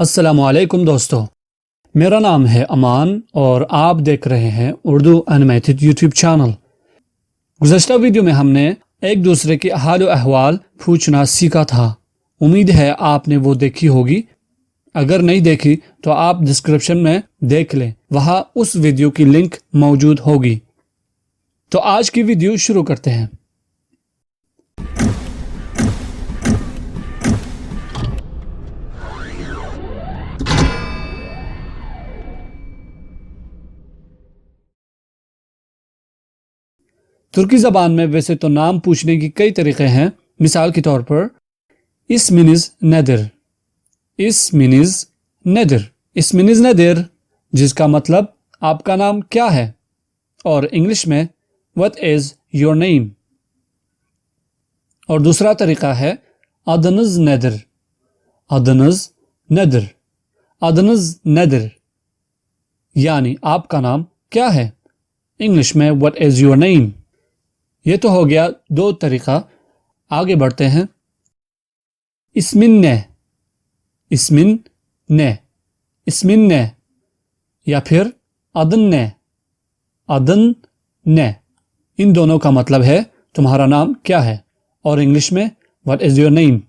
السلام علیکم دوستو، میرا نام ہے امان اور آپ دیکھ رہے ہیں اردو انیمیٹڈ یوٹیوب چینل۔ گزشتہ ویڈیو میں ہم نے ایک دوسرے کے حال و احوال پوچھنا سیکھا تھا۔ امید ہے آپ نے وہ دیکھی ہوگی۔ اگر نہیں دیکھی تو آپ ڈسکرپشن میں دیکھ لیں، وہاں اس ویڈیو کی لنک موجود ہوگی۔ تو آج کی ویڈیو شروع کرتے ہیں۔ ترکی زبان میں ویسے تو نام پوچھنے کی کئی طریقے ہیں۔ مثال کے طور پر اسمنز ندر، اسمنز ندر، اسمنز ندر، جس کا مطلب آپ کا نام کیا ہے، اور انگلش میں what is your name۔ اور دوسرا طریقہ ہے adınız nedir، adınız nedir، adınız nedir، یعنی آپ کا نام کیا ہے، انگلش میں what is your name۔ یہ تو ہو گیا دو طریقہ۔ آگے بڑھتے ہیں۔ اسمن نے، اسمن نے، اسمن نے، یا پھر ادن نے، ادن نے، ان دونوں کا مطلب ہے تمہارا نام کیا ہے، اور انگلش میں what is your name۔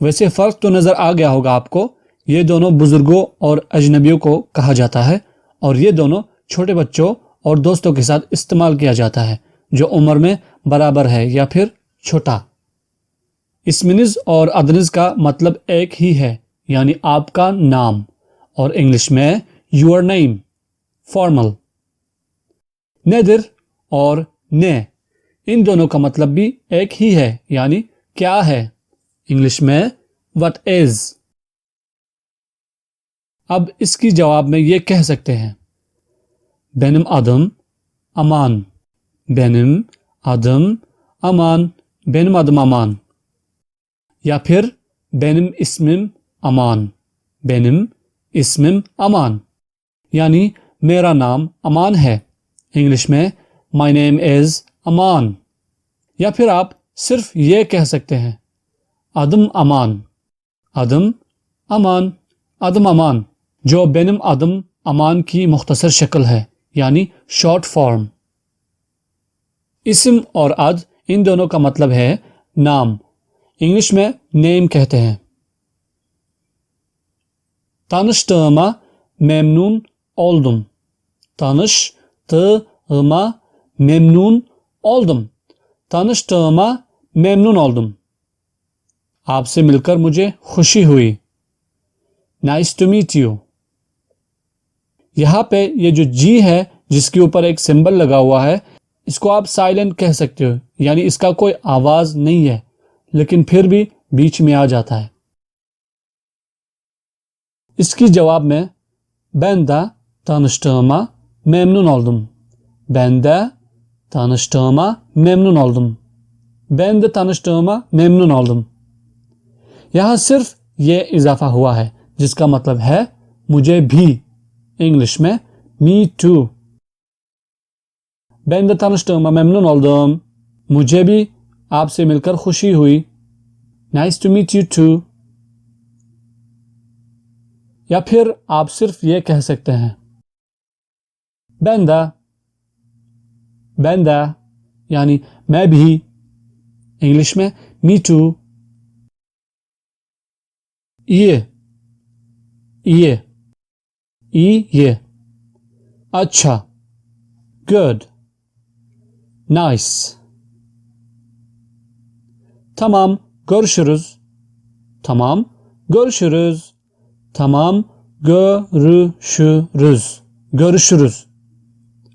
ویسے فرق تو نظر آ گیا ہوگا آپ کو۔ یہ دونوں بزرگوں اور اجنبیوں کو کہا جاتا ہے، اور یہ دونوں چھوٹے بچوں اور دوستوں کے ساتھ استعمال کیا جاتا ہے جو عمر میں برابر ہے یا پھر چھوٹا۔ اسمنز اور ادنز کا مطلب ایک ہی ہے، یعنی آپ کا نام، اور انگلش میں your name، فارمل۔ ندر اور نے، ان دونوں کا مطلب بھی ایک ہی ہے، یعنی کیا ہے، انگلش میں what is۔ اب اس کی جواب میں یہ کہہ سکتے ہیں benim adım aman، benim adım aman، benim adım aman، یا پھر benim ismim aman، benim ismim aman، یعنی میرا نام امان ہے، انگلش میں my name is aman۔ یا پھر آپ صرف یہ کہہ سکتے ہیں adım aman، adım aman، adım aman، جو benim adım aman کی مختصر شکل ہے، یعنی شارٹ فارم۔ اسم اور اد، ان دونوں کا مطلب ہے نام، انگلش میں نیم کہتے ہیں۔ Tanıştığıma memnun oldum، tanıştığıma memnun oldum، tanıştığıma memnun oldum، آپ سے مل کر مجھے خوشی ہوئی، nice to meet you۔ یہاں پہ یہ جو جی ہے جس کے اوپر ایک سمبل لگا ہوا ہے، اس کو آپ سائلنٹ کہہ سکتے ہو، یعنی اس کا کوئی آواز نہیں ہے، لیکن پھر بھی بیچ میں آ جاتا ہے۔ اس کی جواب میں ben de tanıştığıma memnun oldum، ben de tanıştığıma memnun oldum، ben de tanıştığıma memnun oldum۔ یہاں صرف یہ اضافہ ہوا ہے جس کا مطلب ہے مجھے بھی، انگلش میں me too۔ ben de tanıştığıma memnun oldum، مجھے بھی آپ سے مل کر خوشی ہوئی، nice to meet you too۔ یا پھر آپ صرف یہ کہہ سکتے ہیں ben de، ben de، یعنی میں بھی، انگلش میں me too۔ یہ اچھا، good، nice۔ Tamam görüşürüz، tamam görüşürüz، tamam görüşürüz، görüşürüz،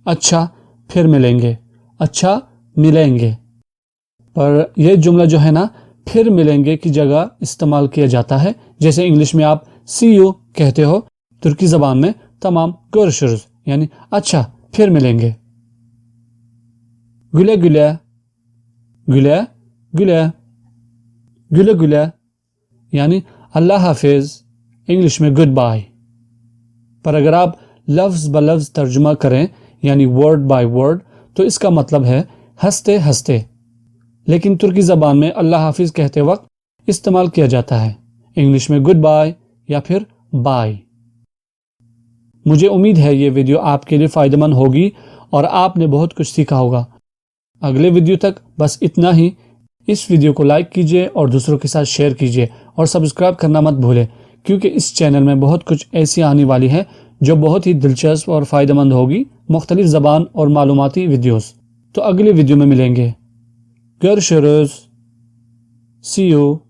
اچھا پھر ملیں گے، اچھا ملیں گے۔ پر یہ جملہ جو ہے نا، پھر ملیں گے کی جگہ استعمال کیا جاتا ہے، جیسے انگلش میں آپ see you کہتے ہو، ترکی زبان میں tamam görüşürüz، یعنی اچھا پھر ملیں گے۔ güle güle، güle güle، güle güle، یعنی اللہ حافظ، انگلش میں گڈ بائے۔ پر اگر آپ لفظ بلفظ ترجمہ کریں، یعنی ورڈ بائی ورڈ، تو اس کا مطلب ہے ہنستے ہنستے، لیکن ترکی زبان میں اللہ حافظ کہتے وقت استعمال کیا جاتا ہے، انگلش میں گڈ بائے یا پھر بائے۔ مجھے امید ہے یہ ویڈیو آپ کے لیے فائدہ مند ہوگی اور آپ نے بہت کچھ سیکھا ہوگا۔ اگلے ویڈیو تک بس اتنا ہی۔ اس ویڈیو کو لائک کیجئے اور دوسروں کے ساتھ شیئر کیجئے اور سبسکرائب کرنا مت بھولیں، کیونکہ اس چینل میں بہت کچھ ایسی آنے والی ہے جو بہت ہی دلچسپ اور فائدہ مند ہوگی، مختلف زبان اور معلوماتی ویڈیوز۔ تو اگلے ویڈیو میں ملیں گے۔ Görüşürüz. See you.